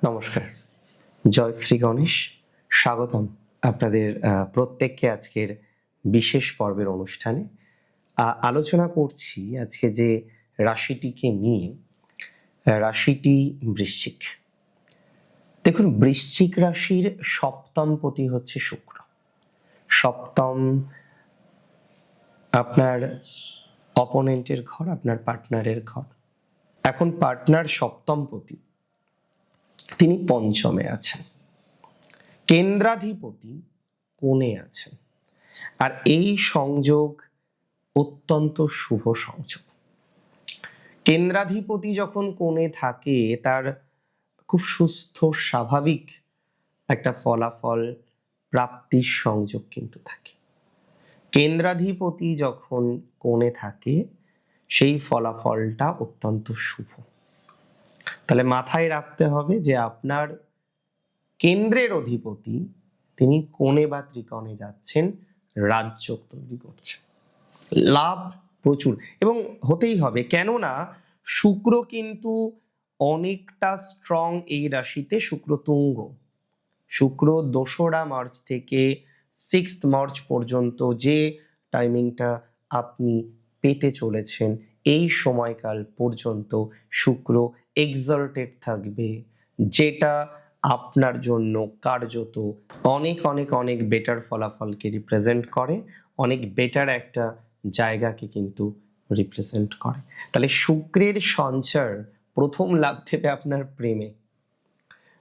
নমস্কার, জয় শ্রী গণেশ। স্বাগতম আপনাদের প্রত্যেককে আজকের বিশেষ পর্বের অনুষ্ঠানে। আলোচনা করছি আজকে যে রাশিটিকে নিয়ে, রাশিটি বৃশ্চিক। দেখুন, বৃশ্চিক রাশির সপ্তমপতি হচ্ছে শুক্র। সপ্তম আপনার অপোনেন্টের ঘর, আপনার পার্টনারের ঘর। এখন পার্টনার সপ্তমপতি, তিনি পঞ্চমে আছেন, কেন্দ্রাধিপতি কোণে আছেন। আর এই সংযোগ অত্যন্ত শুভ সংযোগ। কেন্দ্রাধিপতি যখন কোণে থাকে, তার খুব সুস্থ স্বাভাবিক একটা ফলাফল প্রাপ্তির সংযোগ কিন্তু থাকে। কেন্দ্রাধিপতি যখন কোণে থাকে, সেই ফলাফলটা অত্যন্ত শুভ। তাহলে মাথায় রাখতে হবে যে আপনার কেন্দ্রের অধিপতি তিনি কোণে বা ত্রিকোণে যাচ্ছেন, রাজযোগ তৈরি করছেন, লাভ প্রচুর এবং হতেই হবে। কেননা শুক্র কিন্তু অনেকটা স্ট্রং এই রাশিতে। শুক্র তুঙ্গ, শুক্র 2রা মার্চ থেকে 6 মার্চ পর্যন্ত যে টাইমিংটা আপনি পেতে চলেছেন, এই সময়কাল পর্যন্ত শুক্র এক্সাল্টেড থাকবে, যেটা আপনার জন্য কার্যত অনেক অনেক অনেক বেটার ফলাফলকে রিপ্রেজেন্ট করে, অনেক বেটার একটা জায়গাকে কিন্তু রিপ্রেজেন্ট করে। তাহলে শুক্রের সঞ্চার প্রথম লাভ দেবে আপনার প্রেমে।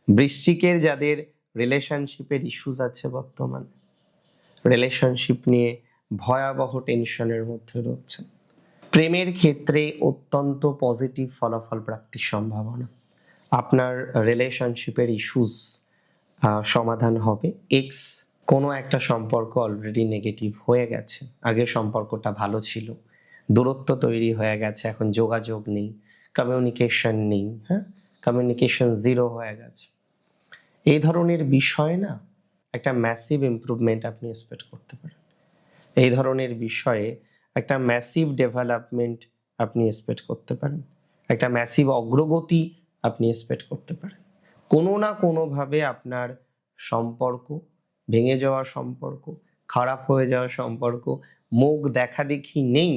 বৃশ্চিকের যাদের রিলেশনশিপের ইস্যুস আছে, বর্তমান রিলেশনশিপ নিয়ে ভয়াবহ টেনশনের মধ্যে রয়েছে, প্রেমের ক্ষেত্রে অত্যন্ত পজিটিভ ফলাফল প্রাপ্তির সম্ভাবনা। আপনার রিলেশনশিপের ইস্যুস সমাধান হবে। কোনো একটা সম্পর্ক অলরেডি নেগেটিভ হয়ে গেছে, আগে সম্পর্কটা ভালো ছিল, দূরত্ব তৈরি হয়ে গেছে, এখন যোগাযোগ নেই, কমিউনিকেশন নেই, কমিউনিকেশন জিরো হয়ে গেছে। এই ধরনের বিষয় না একটা ম্যাসিভ ইমপ্রুভমেন্ট আপনি এক্সপেক্ট করতে পারেন। এই ধরনের বিষয়ে একটা ম্যাসিভ ডেভেলপমেন্ট আপনি এক্সপেক্ট করতে পারেন, একটা ম্যাসিভ অগ্রগতি আপনি এক্সপেক্ট করতে পারেন। কোনো না কোনোভাবে আপনার সম্পর্ক ভেঙে যাওয়া, সম্পর্ক খারাপ হয়ে যাওয়া, সম্পর্ক মুখ দেখা দেখি নেই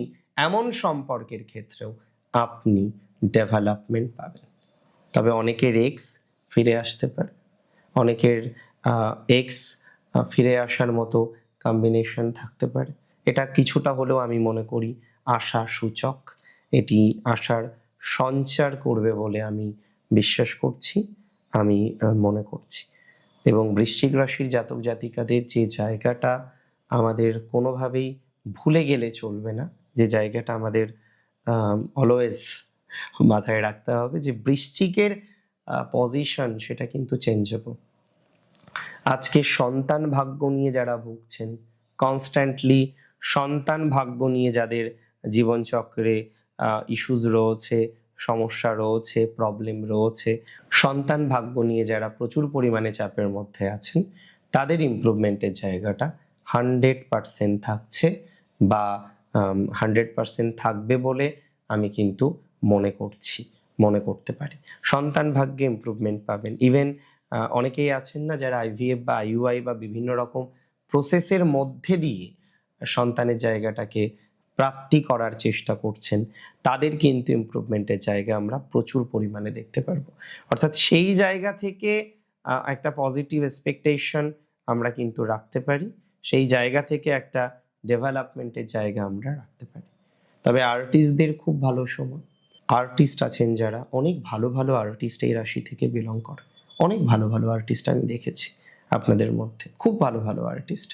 এমন সম্পর্কের ক্ষেত্রেও আপনি ডেভেলপমেন্ট পাবেন। তবে অনেকের এক্স ফিরে আসতে পারে, অনেকের এক্স ফিরে আসার মতো কম্বিনেশন থাকতে পারে। এটা কিছুটা হলেও আমি মনে করি আশা সূচক, এটি আশার সঞ্চার করবে বলে আমি বিশ্বাস করছি, আমি মনে করছি। এবং বৃশ্চিক রাশির জাতক জাতিকাদের যে জায়গাটা আমাদের কোনোভাবেই ভুলে গেলে চলবে না, যে জায়গাটা আমাদের অলওয়েজ মাথায় রাখতে হবে, যে বৃশ্চিকের পজিশন সেটা কিন্তু চেঞ্জেবল। আজকে সন্তান ভাগ্য নিয়ে যারা ভুগছেন, কনস্ট্যান্টলি সন্তান ভাগ্য নিয়ে যাদের জীবনচক্রে ইস্যুস রয়েছে, সমস্যা রয়েছে, প্রবলেম রয়েছে, সন্তান ভাগ্য নিয়ে যারা প্রচুর পরিমাণে চাপের মধ্যে আছেন, তাদের ইমপ্রুভমেন্টের জায়গাটা 100% থাকছে বা 100% থাকবে বলে আমি কিন্তু মনে করতে পারি। সন্তান ভাগ্যে ইমপ্রুভমেন্ট পাবেন। ইভেন অনেকেই আছেন না যারা আইভিএফ বা আইইউআই বা বিভিন্ন রকম প্রসেসের মধ্যে দিয়ে সন্তানের জায়গাটাকে প্রাপ্তি করার চেষ্টা করছেন, তাদের কিন্তু ইমপ্রুভমেন্টের জায়গা আমরা প্রচুর পরিমাণে দেখতে পারবো। অর্থাৎ সেই জায়গা থেকে একটা পজিটিভ এক্সপেকটেশন আমরা কিন্তু রাখতে পারি, সেই জায়গা থেকে একটা ডেভেলপমেন্টের জায়গা আমরা রাখতে পারি। তবে আর্টিস্টদের খুব ভালো সময়। আর্টিস্ট আছেন যারা, অনেক ভালো ভালো আর্টিস্ট এই রাশি থেকে বিলং করে, অনেক ভালো ভালো আর্টিস্ট আমি দেখেছি আপনাদের মধ্যে, খুব ভালো ভালো আর্টিস্ট,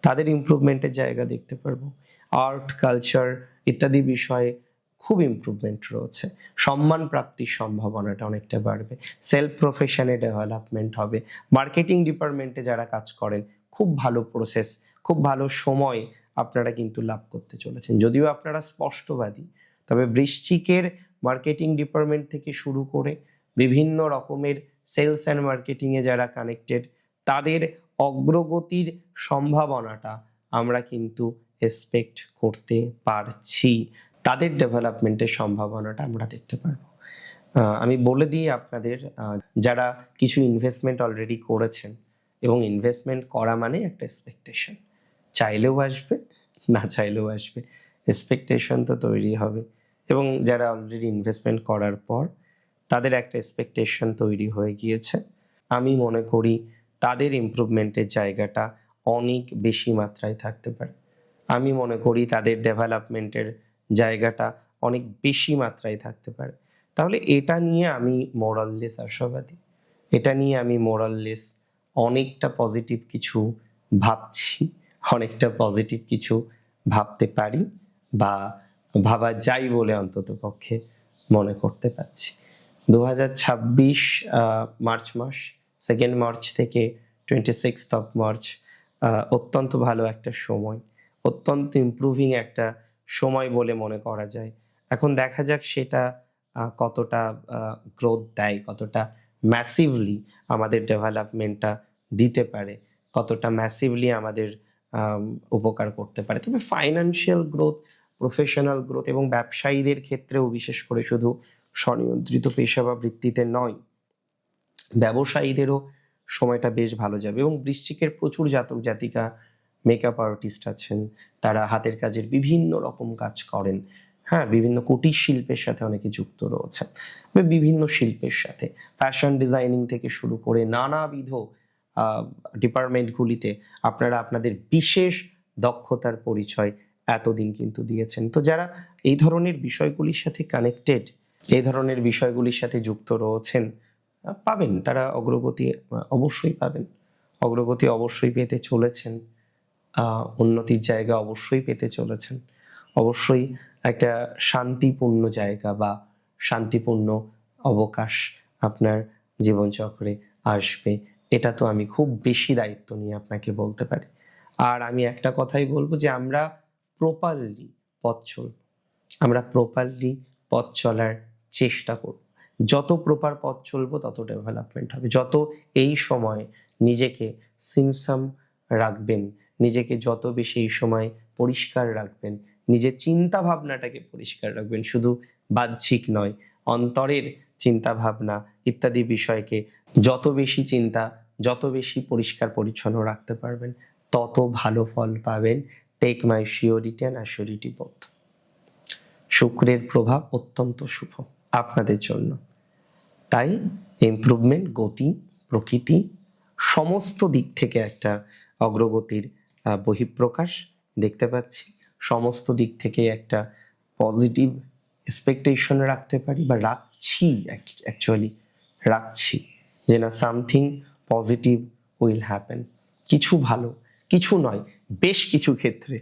তাদের ইমপ্রুভমেন্টের জায়গা দেখতে পারবো। আর্ট, কালচার ইত্যাদি বিষয়ে খুব ইমপ্রুভমেন্ট রয়েছে, সম্মান প্রাপ্তির সম্ভাবনাটা অনেকটা বাড়বে, সেলফ প্রফেশনে ডেভেলপমেন্ট হবে। মার্কেটিং ডিপার্টমেন্টে যারা কাজ করেন, খুব ভালো প্রসেস, খুব ভালো সময় আপনারা কিন্তু লাভ করতে চলেছেন। যদিও আপনারা স্পষ্টবাদী, তবে বৃশ্চিকের মার্কেটিং ডিপার্টমেন্ট থেকে শুরু করে বিভিন্ন রকমের সেলস অ্যান্ড মার্কেটিংয়ে যারা কানেক্টেড, তাদের অগ্রগতির সম্ভাবনাটা আমরা কিন্তু এক্সপেক্ট করতে পারছি, তাদের ডেভেলপমেন্টের সম্ভাবনাটা আমরা দেখতে পারবো। আমি বলে দিই আপনাদের, যারা কিছু ইনভেস্টমেন্ট অলরেডি করেছেন, এবং ইনভেস্টমেন্ট করা মানে একটা এক্সপেকটেশন, চাইলেও আসবে, না চাইলেও আসবে, এক্সপেকটেশন তো তৈরি হবে। এবং যারা অলরেডি ইনভেস্টমেন্ট করার পর তাদের একটা এক্সপেকটেশন তৈরি হয়ে গিয়েছে, আমি মনে করি তাদের ইমপ্রুভমেন্টের জায়গাটা অনেক বেশি মাত্রায় থাকতে পারে। আমি মনে করি তাদের ডেভেলপমেন্টের জায়গাটা অনেক বেশি মাত্রায় থাকতে পারে। তাহলে এটা নিয়ে আমি মোরাললেস আশাবাদী, এটা নিয়ে আমি মোরাললেস অনেকটা পজিটিভ কিছু ভাবছি, অনেকটা পজিটিভ কিছু ভাবতে পারি, বা ভাবা যায় বলে অন্তত পক্ষে মনে করতে পারছি। 2026 মার্চ মাস, 2nd মার্চ থেকে 26th অফ মার্চ অত্যন্ত ভালো একটা সময়, অত্যন্ত ইমপ্রুভিং একটা সময় বলে মনে করা যায়। এখন দেখা যাক সেটা কতটা গ্রোথ দেয়, কতটা ম্যাসিভলি আমাদের ডেভেলপমেন্টটা দিতে পারে, কতটা ম্যাসিভলি আমাদের উপকার করতে পারে। তবে ফাইন্যান্সিয়াল গ্রোথ, প্রফেশনাল গ্রোথ এবং ব্যবসায়ীদের ক্ষেত্রেও, বিশেষ করে শুধু স্বনিয়ন্ত্রিত পেশা বা বৃত্তিতে নয়, ব্যবসায়ীদেরও সময়টা বেশ ভালো যাবে। এবং বৃশ্চিকের প্রচুর জাতক জাতিকা মেকআপ আর্টিস্ট আছেন, তারা হাতের কাজের বিভিন্ন রকম কাজ করেন, হ্যাঁ, বিভিন্ন কুটির শিল্পের সাথে অনেকে যুক্ত রয়েছে, বিভিন্ন শিল্পের সাথে, ফ্যাশন ডিজাইনিং থেকে শুরু করে নানাবিধ ডিপার্টমেন্টগুলিতে আপনারা আপনাদের বিশেষ দক্ষতার পরিচয় এতদিন কিন্তু দিয়েছেন। তো যারা এই ধরনের বিষয়গুলির সাথে কানেক্টেড, এই ধরনের বিষয়গুলির সাথে যুক্ত রয়েছেন, পাবেন, তারা অগ্রগতি অবশ্যই পাবেন, অগ্রগতি অবশ্যই পেতে চলেছেন, উন্নতির জায়গা অবশ্যই পেতে চলেছেন, অবশ্যই একটা শান্তিপূর্ণ জায়গা বা শান্তিপূর্ণ অবকাশ আপনার জীবনচক্রে আসবে। এটা তো আমি খুব বেশি দায়িত্ব নিয়ে আপনাকে বলতে পারি। আর আমি একটা কথাই বলবো যে আমরা প্রপারলি পথ চলব, আমরা প্রপারলি পথ চলার চেষ্টা করব। যত প্রপার পথ চলবো তত ডেভেলপমেন্ট হবে। যত এই সময় নিজেকে সিমসাম রাখবেন, নিজেকে যত বেশি এই সময় পরিষ্কার রাখবেন, নিজের চিন্তা ভাবনাটাকে পরিষ্কার রাখবেন, শুধু বাহ্যিক নয়, অন্তরের চিন্তা ভাবনা ইত্যাদি বিষয়কে যত বেশি যত বেশি পরিষ্কার পরিচ্ছন্ন রাখতে পারবেন, তত ভালো ফল পাবেন। Take my surety and assurity both. শুক্রের প্রভাব অত্যন্ত শুভ আপনাদের জন্য, তাই ইমপ্রুভমেন্ট, গতি, প্রকৃতি সমস্ত দিক থেকে একটা অগ্রগতির বহিঃপ্রকাশ দেখতে পাচ্ছি। সমস্ত দিক থেকে একটা পজিটিভ এক্সপেকটেশন রাখতে পারি, বা রাখছি যে না, সামথিং পজিটিভ উইল হ্যাপেন। কিছু ভালো, কিছু নয়, বেশ কিছু ক্ষেত্রে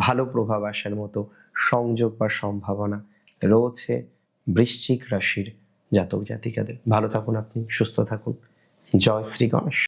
ভালো প্রভাব আসার মতো সংযোগ বা সম্ভাবনা রয়েছে বৃশ্চিক রাশির জাতক জাতিকাদের। ভালো থাকুন আপনি, সুস্থ থাকুন। জয় শ্রী গণেশ।